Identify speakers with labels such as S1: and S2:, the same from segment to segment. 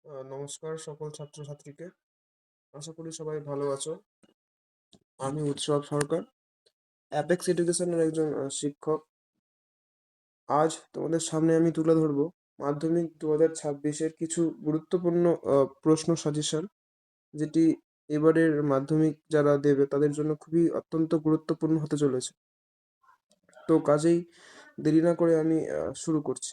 S1: নমস্কার সকল ছাত্রছাত্রীকে। আশা করি সবাই ভালো আছো। আমি উৎসব সরকার, অ্যাপেক্স এডুকেশনের একজন শিক্ষক। আজ তোমাদের সামনে আমি তুলে ধরবো মাধ্যমিক 2026-এর কিছু গুরুত্বপূর্ণ প্রশ্ন সাজেশন, যেটি এবারের মাধ্যমিক যারা দেবে তাদের জন্য খুবই অত্যন্ত গুরুত্বপূর্ণ হতে চলেছে। তো কাজেই দেরি না করে আমি শুরু করছি।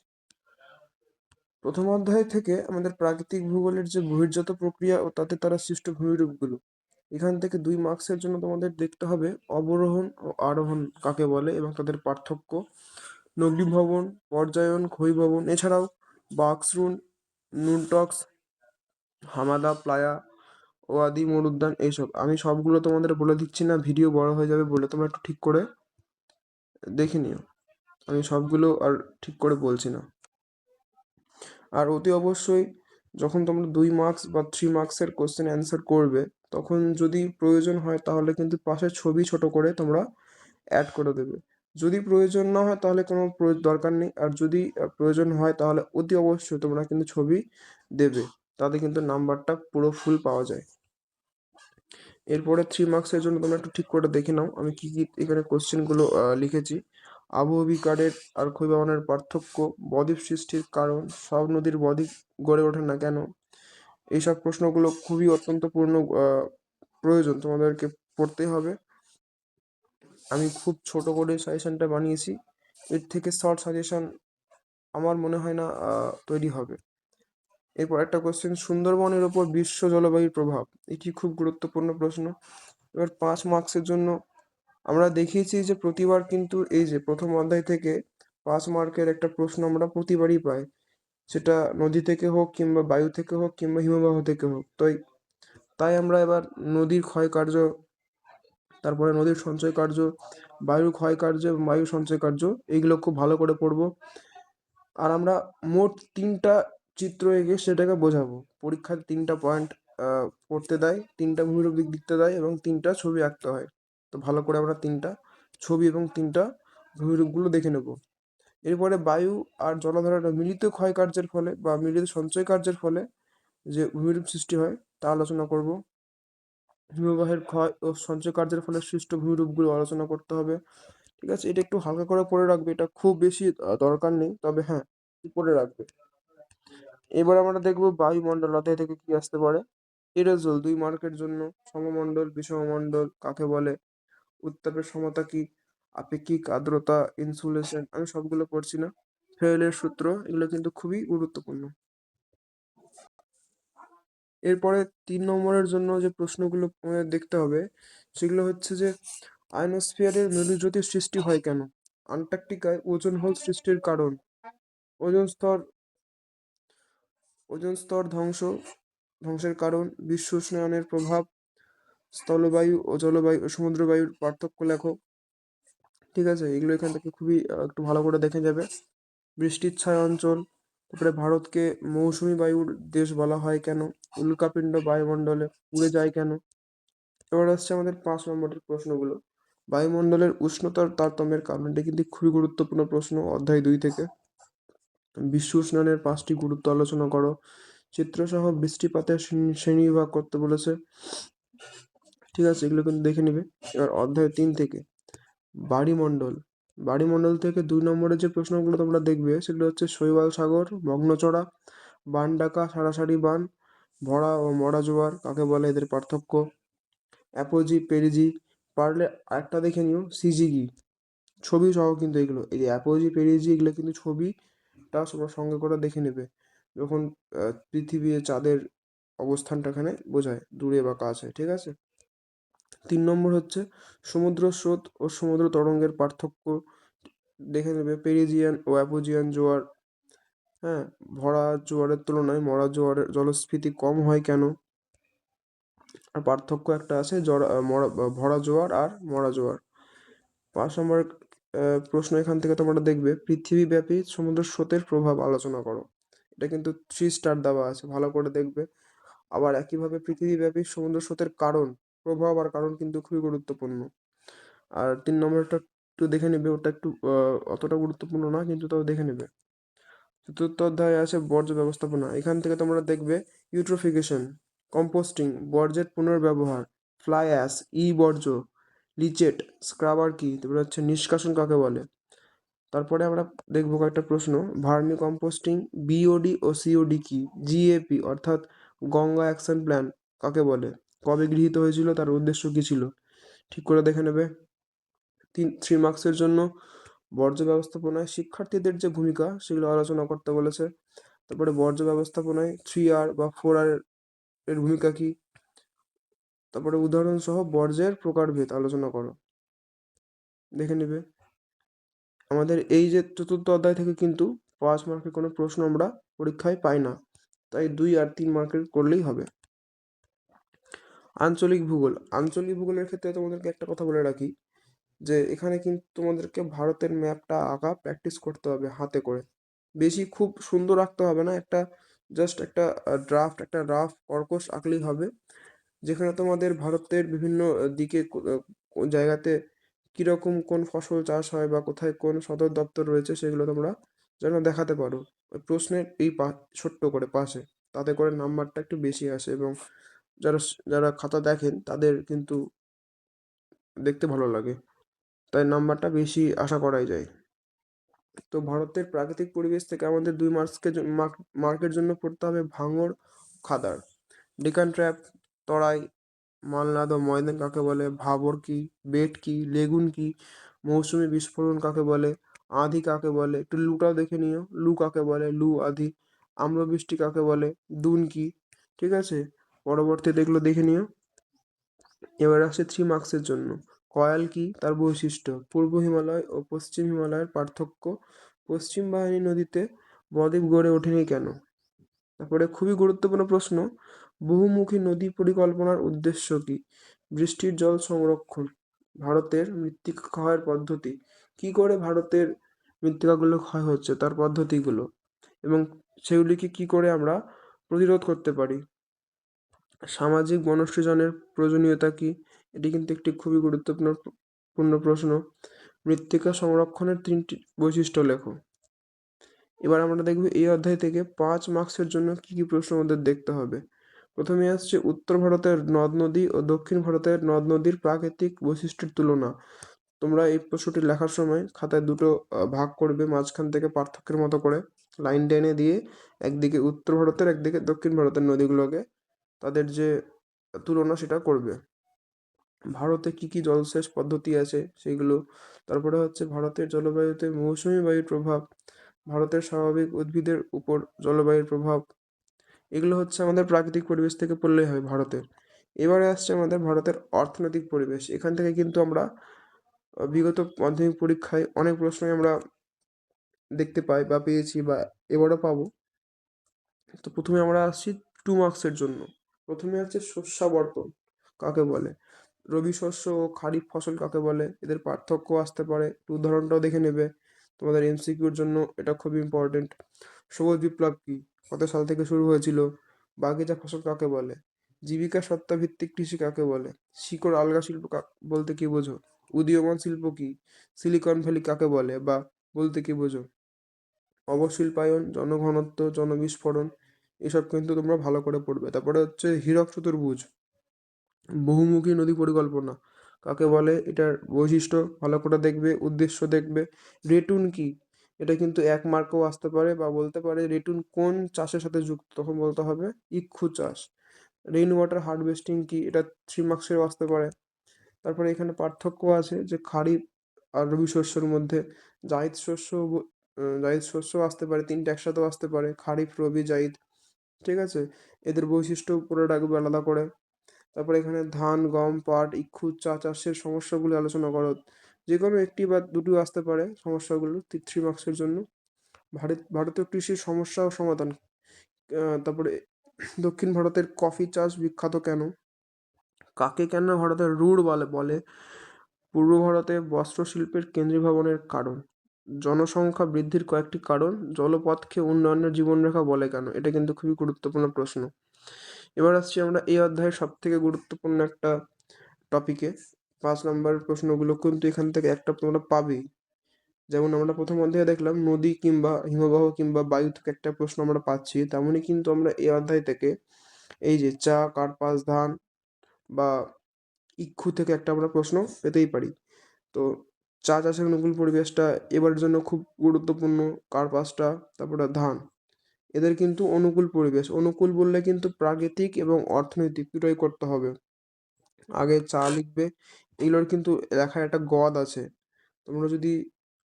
S1: প্রথম অধ্যায় থেকে আমাদের প্রাকৃতিক ভূগোলের যে বহির্জাত প্রক্রিয়া ও তাতে তারা সৃষ্ট ভূমিরূপগুলো, এখান থেকে 2 মার্কসের জন্য তোমাদের দেখতে হবে অবরোহণ ও আরোহণ কাকে বলে এবং তাদের পার্থক্য, নগ্নিভবন, পর্যায়ন, ক্ষয়ীভবন, এছাড়াও বাক্সরুন, নুনটক্স, হামাদা, প্লায়া, ওয়াদি, মরুদ্যান, এইসব আমি সবগুলো তোমাদের বলে দিচ্ছি না, ভিডিও বড় হয়ে যাবে বলে তোমরা একটু ঠিক করে দেখে নিও। আমি সবগুলো আর ঠিক করে বলছি না। আর অতি অবশ্যই যখন তোমরা 2 মার্কস বা 3 মার্কসের কোশ্চেন অ্যান্সার করবে, তখন যদি প্রয়োজন হয় তাহলে কিন্তু পাশে ছবি ছোট করে তোমরা অ্যাড করে দেবে। যদি প্রয়োজন না হয় তাহলে কোনো দরকার নেই, আর যদি প্রয়োজন হয় তাহলে অতি অবশ্যই তোমরা কিন্তু ছবি দেবে, তাতে কিন্তু নাম্বারটা পুরো ফুল পাওয়া যায়। এরপরে 3 মার্কসের জন্য তোমরা একটু ঠিক করে দেখে নাও আমি কি কি এখানে কোশ্চেনগুলো লিখেছি। আবহবিকারের আর ক্ষয়ীভবনের পার্থক্য, বদ্বীপ সৃষ্টির কারণ, সব নদীর বদ্বীপ গড়ে ওঠে না কেন, এইসব প্রশ্নগুলো খুবই অত্যন্ত প্রয়োজন, তোমাদেরকে পড়তে হবে। আমি খুব ছোট করে সাজেশনটা বানিয়েছি, এর থেকে শর্ট সাজেশন আমার মনে হয় না তৈরি হবে। এরপর একটা কোশ্চেন, সুন্দরবনের ওপর বিশ্ব জলবায়ুর প্রভাব, এটি খুব গুরুত্বপূর্ণ প্রশ্ন। এবার 5 মার্কসের জন্য আমরা দেখিয়েছি যে প্রতিবার কিন্তু এই যে প্রথম অধ্যায় থেকে 5 মার্কের একটা প্রশ্ন আমরা প্রতিবারই পাই, সেটা নদী থেকে হোক কিংবা বায়ু থেকে হোক কিংবা হিমবাহ থেকে হোক। তাই আমরা এবার নদীর ক্ষয় কার্য, তারপরে নদীর সঞ্চয় কার্য, বায়ুর ক্ষয় কার্য এবং বায়ু সঞ্চয় কার্য, এইগুলো খুব ভালো করে পড়বো। আর আমরা মোট 3টা চিত্র এঁকে সেটাকে বোঝাবো। পরীক্ষায় 3টা পয়েন্ট পড়তে দেয়, 3টা ভূমিরূপ দিক লিখতে দেয় এবং 3টা ছবি আঁকতে হয়। তো ভালো করে আমরা 3টা ছবি এবং 3টা ভূমিরূপগুলো দেখে নেব। এরপরে বায়ু আর জলাধারের মিলিত ক্ষয় কার্যের ফলে বা মিলিত সঞ্চয় কার্যের ফলে যে ভূমিরূপ সৃষ্টি হয় তা আলোচনা করব। হিমবাহের ক্ষয় ও সঞ্চয় কার্যের ফলে সৃষ্ট ভূমিরূপগুলো আলোচনা করতে হবে। ঠিক আছে, এটা একটু হালকা করে পড়ে রাখবে, এটা খুব বেশি দরকার নেই, তবে হ্যাঁ পড়ে রাখবে। এবার আমরা দেখবো বায়ুমণ্ডল অধ্যায় থেকে কি আসতে পারে। এরোজল 2 মার্কের জন্য, সমমণ্ডল, বিষমমণ্ডল কাকে বলে, উত্তাপের সমতা কি, আপেক্ষিক আর্দ্রতা, ইনসুলেশন, আমি সবগুলো পড়ছি না। হেয়লের সূত্র, এগুলো কিন্তু খুবই গুরুত্বপূর্ণ। এরপরে 3 নম্বরের জন্য যে প্রশ্নগুলো আমাদের দেখতে হবে সেগুলো হচ্ছে যে আয়নোস্ফিয়ারের মেরুজ্যোতির সৃষ্টি হয় কেন, আন্টার্কটিকায় ওজোন হল সৃষ্টির কারণ, ওজোন স্তর ধ্বংসের কারণ, বিশ্ব উষ্ণায়নের প্রভাব, স্থলবায়ু ও জলবায়ু ও সমুদ্রবায়ুর পার্থক্য লেখো। ঠিক আছে, এগুলো এখান থেকে খুবই একটু ভালো করে দেখে যাবে। বৃষ্টির ছায়া অঞ্চল, তারপরে ভারতকে মৌসুমী বায়ুর দেশ বলা হয় কেন, উল্কাপিণ্ড বায়ুমণ্ডলে উড়ে যায় কেন। এবার আসছে আমাদের 5 নম্বরের প্রশ্নগুলো। বায়ুমণ্ডলের উষ্ণতার তারতম্যের কারণ, এটা কিন্তু খুবই গুরুত্বপূর্ণ প্রশ্ন অধ্যায় 2 থেকে। বিশ্ব উষ্ণায়নের 5টি গুরুত্ব আলোচনা করো। চিত্রসহ বৃষ্টিপাতের শ্রেণীবিভাগ করতে বলেছে। ঠিক আছে, এগুলো কিন্তু দেখে নিবে। এবার অধ্যায় 3 থেকে বাড়িমণ্ডল থেকে 2 নম্বরের যে প্রশ্নগুলো তোমরা দেখবে সেগুলো হচ্ছে শৈবাল সাগর, মগ্নচড়া, বান ডাকা, সারাসারি বান, ভরা ও মরা জোয়ার কাকে বলে, এদের পার্থক্য, অ্যাপোজি, পেরিজি, পারলে একটা দেখে নিও সিজি কি, ছবি সহ কিন্তু এগুলো, এই যে অ্যাপোজি, পেরিজি, এগুলো কিন্তু ছবিটা সবার সঙ্গে করে দেখে নেবে, যখন পৃথিবী চাঁদের অবস্থানটা এখানে বোঝায় দূরে বা কাছে। ঠিক আছে, 3 নম্বর হচ্ছে সমুদ্র স্রোত ও সমুদ্র তরঙ্গের পার্থক্য দেখে নেবে, পেরিজিয়ান ও অ্যাপোজিয়ান জোয়ার। হ্যাঁ, ভরা জোয়ারের তুলনায় মরা জোয়ারের জলস্ফীতি কম হয় কেন, আর পার্থক্য একটা আছে ভরা জোয়ার আর মরা জোয়ার। 5 নম্বর প্রশ্ন এখান থেকে তোমরা দেখবে পৃথিবীব্যাপী সমুদ্র স্রোতের প্রভাব আলোচনা করো। এটা কিন্তু 3 স্টার দেওয়া আছে, ভালো করে দেখবে। আবার একইভাবে পৃথিবীব্যাপী সমুদ্র স্রোতের কারণ, প্রভাব আর কারণ কিন্তু খুবই গুরুত্বপূর্ণ। আর 3 নম্বরটা একটু দেখে নেবে, ওটা একটু অতটা গুরুত্বপূর্ণ না কিন্তু তাও দেখে নেবে। চতুর্থ অধ্যায়ে আছে বর্জ্য ব্যবস্থাপনা। এখান থেকে তোমরা দেখবে ইউট্রোফিকেশন, কম্পোস্টিং, বর্জ্যের পুনর্ব্যবহার, ফ্লাই অ্যাশ, বর্জ্য, লিচেট, স্ক্রাবার কি, তারপরে হচ্ছে নিষ্কাশন কাকে বলে। তারপরে আমরা দেখবো কয়েকটা প্রশ্ন, ভার্মি কম্পোস্টিং, বিওডি ও সিওডি কি, জিএপি অর্থাৎ গঙ্গা অ্যাকশন প্ল্যান কাকে বলে, কবে গৃহীত হয়েছিল, তার উদ্দেশ্য কি ছিল, ঠিক করে দেখে নেবে। 3 মার্কসের জন্য বর্জ্য ব্যবস্থাপনায় শিক্ষার্থীদের যে ভূমিকা সেগুলো আলোচনা করতে বলেছে। তারপরে বর্জ্য ব্যবস্থাপনায় 3R বা 4R এর ভূমিকা কি, তারপরে উদাহরণ সহ বর্জ্যের প্রকারভেদ আলোচনা করো, দেখে নেবে। আমাদের এই যে চতুর্থ অধ্যায় থেকে কিন্তু 5 মার্কের কোনো প্রশ্ন আমরা পরীক্ষায় পাই না, তাই 2 আর 3 মার্কের করলেই হবে। আঞ্চলিক ভূগোল। আঞ্চলিক ভূগোলের ক্ষেত্রে তোমাদেরকে একটা কথা বলে রাখি, যে এখানে কিন্তু তোমাদেরকে ভারতের ম্যাপটা আঁকা প্র্যাকটিস করতে হবে হাতে করে, বেশি খুব সুন্দর আঁকতে হবে না, একটা জাস্ট একটা ড্রাফট, একটা রাফ কর্কশ আঁকলেই হবে, যেখানে তোমাদের ভারতের বিভিন্ন দিকে কোন জায়গাতে কীরকম কোন ফসল চাষ হয় বা কোথায় কোন সদর দপ্তর রয়েছে সেগুলো তোমরা যেন দেখাতে পারো ওই প্রশ্নের এই ছোট্ট করে পাশে, তাতে করে নাম্বারটা একটু বেশি আসে এবং যারা যারা খাতা দেখেন তাদের কিন্তু দেখতে ভালো লাগে, তাই নাম্বারটা বেশি আশা করাই যায়। তো ভারতের প্রাকৃতিক পরিবেশ থেকে আমাদের 2 মার্কের জন্য পড়তে হবে ভাঙড়, খাদার, ডেকান ট্র্যাপ, তরাই, মালনাদ ও ময়দান কাকে বলে, ভাবর কি, বেট কি, লেগুন কি, মৌসুমী বিস্ফোরণ কাকে বলে, আঁধি কাকে বলে, একটু লুটাও দেখে নিও, লু কাকে বলে, লু আঁধি, আম্রবৃষ্টি কাকে বলে, দুন কি, ঠিক আছে, পরবর্তীতে এগুলো দেখে নিও। এবার আসছে 3 মার্কসের জন্য, কয়াল কি, তার বৈশিষ্ট্য, পূর্ব হিমালয় ও পশ্চিম হিমালয়ের পার্থক্য, পশ্চিম বাহিনী নদীতে বদ্বীপ গড়ে ওঠেনি কেন। তারপরে খুবই গুরুত্বপূর্ণ প্রশ্ন, বহুমুখী নদী পরিকল্পনার উদ্দেশ্য কি, বৃষ্টির জল সংরক্ষণ, ভারতের মৃত্তিকা ক্ষয়ের পদ্ধতি, কি করে ভারতের মৃত্তিকাগুলো ক্ষয় হচ্ছে তার পদ্ধতিগুলো, এবং সেগুলিকে কি করে আমরা প্রতিরোধ করতে পারি, সামাজিক বনসৃজনের প্রয়োজনীয়তা কি, এটি কিন্তু একটি খুবই গুরুত্বপূর্ণ প্রশ্ন, মৃত্তিকা সংরক্ষণের 3টি বৈশিষ্ট্য লেখো। এবার আমরা দেখব এই অধ্যায় থেকে 5 মার্কসের জন্য কি কি প্রশ্ন আমাদের দেখতে হবে। প্রথমে আসছে উত্তর ভারতের নদ নদী ও দক্ষিণ ভারতের নদ নদীর প্রাকৃতিক বৈশিষ্ট্যের তুলনা। তোমরা এই প্রশ্নটি লেখার সময় খাতায় দুটো ভাগ করবে, মাঝখান থেকে পার্থক্যের মতো করে লাইন টেনে দিয়ে একদিকে উত্তর ভারতের একদিকে দক্ষিণ ভারতের নদীগুলোকে তাদের যে তুলনা সেটা করবে। ভারতে কি কি জলসেচ পদ্ধতি আছে সেইগুলো, তারপরে হচ্ছে ভারতের জলবায়ুতে মৌসুমী বায়ুর প্রভাব, ভারতের স্বাভাবিক উদ্ভিদের উপর জলবায়ুর প্রভাব, এগুলো হচ্ছে আমাদের প্রাকৃতিক পরিবেশ থেকে পড়লেই হয় ভারতের। এবারে আসছে আমাদের ভারতের অর্থনৈতিক পরিবেশ। এখান থেকে কিন্তু আমরা বিগত মাধ্যমিক পরীক্ষায় অনেক প্রশ্নই আমরা দেখতে পাই বা পেয়েছি বা এবারও পাবো। তো প্রথমে আমরা আসছি 2 মার্কসের জন্য। প্রথমে আছে শস্যাবর্তন কাকে বলে, রবি শস্য ও খারিফ ফসল কাকে বলে, এদের পার্থক্য আসতে পারে, একটু উদাহরণটাও দেখে নেবে, তোমাদের এমসিকিউর জন্য এটা খুবই ইম্পর্টেন্ট। সবুজ বিপ্লব কি, কত সাল থেকে শুরু হয়েছিল, বাগিচা ফসল কাকে বলে, জীবিকা সত্তা ভিত্তিক কৃষি কাকে বলে, শিকড় আলগা শিল্প বলতে কি বোঝো, উদীয়মান শিল্প কি, সিলিকন ভ্যালি কাকে বলে বা বলতে কি বোঝো, অবশিল্পায়ন, জনঘনত্ব, জনবিস্ফোরণ, এসব কিন্তু তোমরা ভালো করে পড়বে। তারপরে হচ্ছে হীরক চতুর্ভুজ, বহুমুখী নদী পরিকল্পনা কাকে বলে, এটার বৈশিষ্ট্য ভালো করে দেখবে, উদ্দেশ্য দেখবে। রেটুন কি, এটা কিন্তু 1 মার্কও আসতে পারে বা বলতে পারে রেটুন কোন চাষের সাথে যুক্ত, তখন বলতে হবে ইক্ষু চাষ। রেইন ওয়াটার হারভেস্টিং কি, এটা 3 মার্কসেও আসতে পারে। তারপরে এখানে পার্থক্য আছে যে খারিফ আর রবি শস্যের মধ্যে জায়িদ শস্য জায়িদ শস্য আসতে পারে, 3টে একসাথেও আসতে পারে, খারিফ, রবি, জায়িদ, ঠিক আছে, এদের বৈশিষ্ট্য উপরে রাখবে আলাদা করে। তারপরে এখানে ধান, গম, পাট, ইক্ষু, চা চাষের সমস্যাগুলো আলোচনা করো, যে কোনো একটি বা দুটো আসতে পারে সমস্যাগুলো 3 মার্কসের জন্য। ভারতীয় কৃষির সমস্যা ও সমাধান, তারপরে দক্ষিণ ভারতের কফি চাষ বিখ্যাত কেন, কাকে কেন ভারতের রুড় বলে বলে, পূর্ব ভারতে বস্ত্র শিল্পের কেন্দ্রীভবনের কারণ, জনসংখ্যা বৃদ্ধির কয়েকটি কারণ, জলপথকে উন্নয়নের জীবনরেখা বলে কেন, এটা কিন্তু খুবই গুরুত্বপূর্ণ প্রশ্ন। এবার আসছি আমরা এই অধ্যায়ের সব থেকে গুরুত্বপূর্ণ একটা টপিকে। 5 নম্বরের প্রশ্নগুলো কিন্তু এখান থেকে একটা তোমরা পাবেই, যেমন আমরা প্রথম অধ্যায়ে দেখলাম নদী কিংবা হিমবাহ কিংবা বায়ু থেকে একটা প্রশ্ন আমরা পাচ্ছি, তেমনই কিন্তু আমরা এই অধ্যায় থেকে এই যে চা, কার্পাস, ধান বা ইক্ষু থেকে একটা আমরা প্রশ্ন পেতেই পারি। তো চা চাষের অনুকূল পরিবেশটা এবারের জন্য খুব গুরুত্বপূর্ণ, কার্পাসটা, তারপরে ধান, এদের কিন্তু অনুকূল পরিবেশ। অনুকূল বললে কিন্তু প্রাকৃতিক এবং অর্থনৈতিক দুটোই করতে হবে। আগে চা লিখবে, এগুলোর কিন্তু লেখার একটা গদ আছে। তোমরা যদি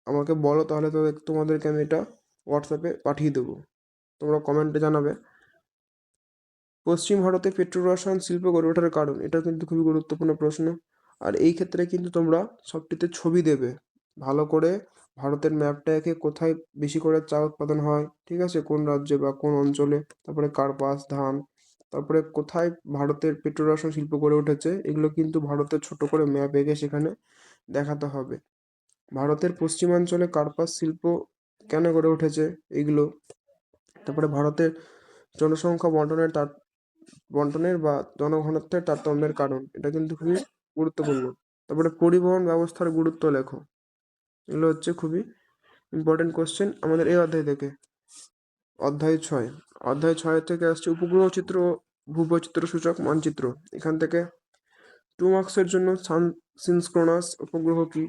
S1: আমাকে বলো তাহলে তোমাদেরকে আমি এটা হোয়াটসঅ্যাপে পাঠিয়ে দেবো, তোমরা কমেন্টে জানাবে। পশ্চিম ভারতে পেট্রো রসায়ন শিল্প গড়ে ওঠার কারণ, এটা কিন্তু খুবই গুরুত্বপূর্ণ প্রশ্ন। আর এই ক্ষেত্রে কিন্তু তোমরা সবটিতে ছবি দেবে ভালো করে, ভারতের ম্যাপটা এঁকে কোথায় বেশি করে চা উৎপাদন হয়, ঠিক আছে, কোন রাজ্যে বা কোন অঞ্চলে, তারপরে কার্পাস, ধান, তারপরে কোথায় ভারতের পেট্রো রসায়ন শিল্প গড়ে উঠেছে, এগুলো কিন্তু ভারতের ছোট করে ম্যাপ এঁকে সেখানে দেখাতে হবে। ভারতের পশ্চিমাঞ্চলে কার্পাস শিল্প কেন গড়ে উঠেছে এগুলো, তারপরে ভারতের জনসংখ্যা বন্টনের বা জনঘনত্বের তারতম্যের কারণ, এটা কিন্তু খুবই গুরুত্বপূর্ণ। তারপরে পরিবহন ব্যবস্থার গুরুত্ব লেখো, এগুলো হচ্ছে খুবই ইম্পর্টেন্ট কোশ্চেন আমাদের এই অধ্যায় থেকে। অধ্যায় 6 থেকে আসছে উপগ্রহ চিত্র ও ভূবৈচিত্র্য সূচক মানচিত্র। এখান থেকে 2 মার্কসের জন্য সিনক্রোনাস উপগ্রহ কি,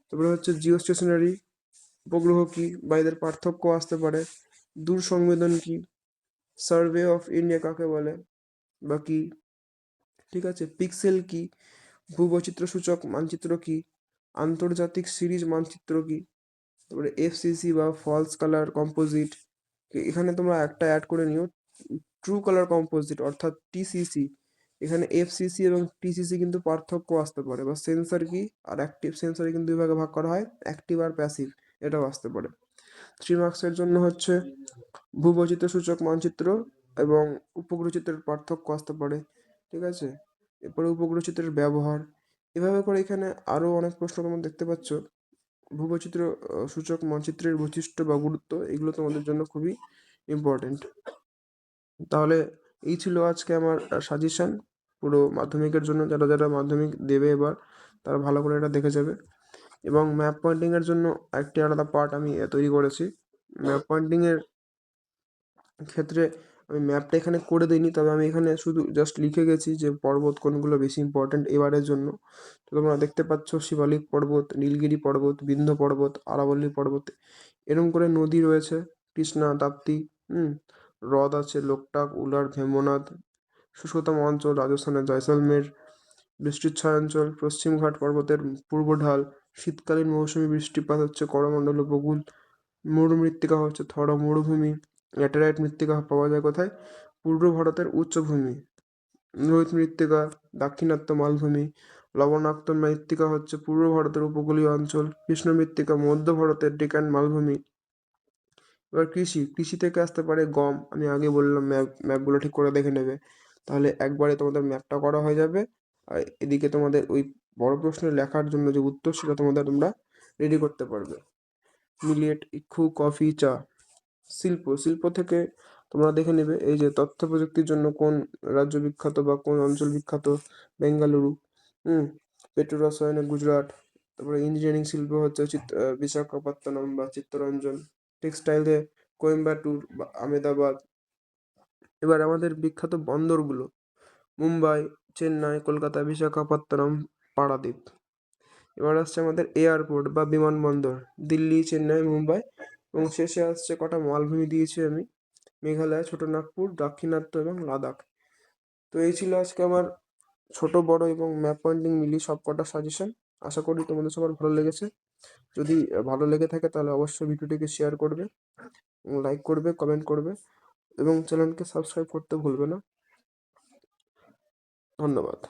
S1: তারপরে হচ্ছে জিও স্টেশনারি উপগ্রহ কি বা এদের পার্থক্য আসতে পারে, দূর সংবেদন কি, সার্ভে অফ ইন্ডিয়া কাকে বলে বা কি, ঠিক আছে, পিক্সেল কি, ভূবৈচিত্র্য সূচক মানচিত্র কি, আন্তর্জাতিক সিরিজ মানচিত্র কি, তারপরে এফসিসি বা ফলস কালার কম্পোজিট, এখানে তোমরা একটা অ্যাড করে নিও, ট্রু কালার কম্পোজিট অর্থাৎ টিসিসি। এখানে এফসিসি এবং টিসিসি কিন্তু পার্থক্য আসতে পারে, বা সেন্সর কি আর অ্যাক্টিভ সেন্সরে কিন্তু দুই ভাগে ভাগ করা হয়, অ্যাক্টিভ আর প্যাসিভ, এটাও আসতে পারে। 3 মার্কসের জন্য হচ্ছে ভূবৈচিত্র্য সূচক মানচিত্র এবং উপগ্রহ চিত্রের পার্থক্য আসতে পারে, ঠিক আছে, এরপরে উপগ্রহ চিত্রের ব্যবহার। এভাবে করে এখানে আরও অনেক প্রশ্ন তোমরা দেখতে পাচ্ছ। ভূবৈচিত্র্য সূচক মানচিত্রের বৈশিষ্ট্য বা গুরুত্ব, এগুলো তোমাদের জন্য খুবই ইম্পর্টেন্ট। তাহলে এই ছিল আজকে আমার সাজেশন পুরো মাধ্যমিকের জন্য। যারা যারা মাধ্যমিক দেবে এবার, তারা ভালো করে এটা দেখে যাবে। এবং ম্যাপ পয়েন্টিংয়ের জন্য একটি আলাদা পার্ট আমি তৈরি করেছি। ম্যাপ পয়েন্টিংয়ের ক্ষেত্রে আমি ম্যাপটা এখানে করে দিইনি, তবে আমি এখানে শুধু জাস্ট লিখে গেছি যে পর্বত কোনগুলো বেশি ইম্পর্টেন্ট এবারের জন্য। তো তোমরা দেখতে পাচ্ছ শিবালিক পর্বত, নীলগিরি পর্বত, বিন্ধ্য পর্বত, আরাবল্লী পর্বত, এরকম করে নদী রয়েছে, কৃষ্ণা, তাপ্তি, হ্রদ আছে, লোকটাক, উলার, ভেম্বনাথ, শুষ্কতম অঞ্চল রাজস্থানের জয়সলমের, বৃষ্টিচ্ছায় অঞ্চল পশ্চিমঘাট পর্বতের পূর্ব ঢাল, শীতকালীন মৌসুমি বৃষ্টিপাত হচ্ছে করমণ্ডল উপকূল, মরুমৃত্তিকা হচ্ছে থর মরুভূমি, ল্যাটেরাইট মৃত্তিকা পাওয়া যায় কোথায়, পূর্ব ভারতের উচ্চভূমি, লোহিত মৃত্তিকা দাক্ষিণাত্য মালভূমি, লবণাক্ত মৃত্তিকা হচ্ছে পূর্ব ভারতের উপকূলীয় অঞ্চল, কৃষ্ণ মৃত্তিকা মধ্য ভারতের ডেকান মালভূমি। এবার কৃষি থেকে আসতে পারে গম, আমি আগে বললাম ম্যাপগুলো ঠিক করে দেখে নেবে, তাহলে একবারে তোমাদের ম্যাপটা করা হয়ে যাবে। আর এদিকে তোমাদের ওই বড় প্রশ্নের লেখার জন্য যে উত্তর সেটা তোমরা রেডি করতে পারবে। মিলেট, ইক্ষু, কফি, চা। শিল্প থেকে তোমরা দেখে নেবে এই যে তথ্য প্রযুক্তির জন্য কোন রাজ্য বিখ্যাত বা কোন অঞ্চল বিখ্যাত, বেঙ্গালুরু। পেট্রো রসায়নে গুজরাট। তারপরে ইঞ্জিনিয়ারিং শিল্প হচ্ছে বিশাখাপত্তনম বা চিত্তরঞ্জন। টেক্সটাইলে কোয়েম্বাটুর বা আমেদাবাদ। এবার আমাদের বিখ্যাত বন্দরগুলো মুম্বাই, চেন্নাই, কলকাতা, বিশাখাপত্তনম, পারাদ্বীপ। এবার আসছে আমাদের এয়ারপোর্ট বা বিমানবন্দর, দিল্লি, চেন্নাই, মুম্বাই, এবং শেষে আসছে কটা মালভূমি দিয়েছি আমি, মেঘালয়, ছোটনাগপুর, দাক্ষিণাত্য এবং লাদাখ। তো এই ছিল আজকে আমার ছোট বড় এবং ম্যাপ পয়েন্টিং মিলিয়ে সব কটা সাজেশন। আশা করি তোমাদের সবার ভালো লেগেছে। যদি ভালো লেগে থাকে তাহলে অবশ্যই ভিডিওটিকে শেয়ার করবে, লাইক করবে, কমেন্ট করবে এবং চ্যানেলকে সাবস্ক্রাইব করতে ভুলবে না। ধন্যবাদ।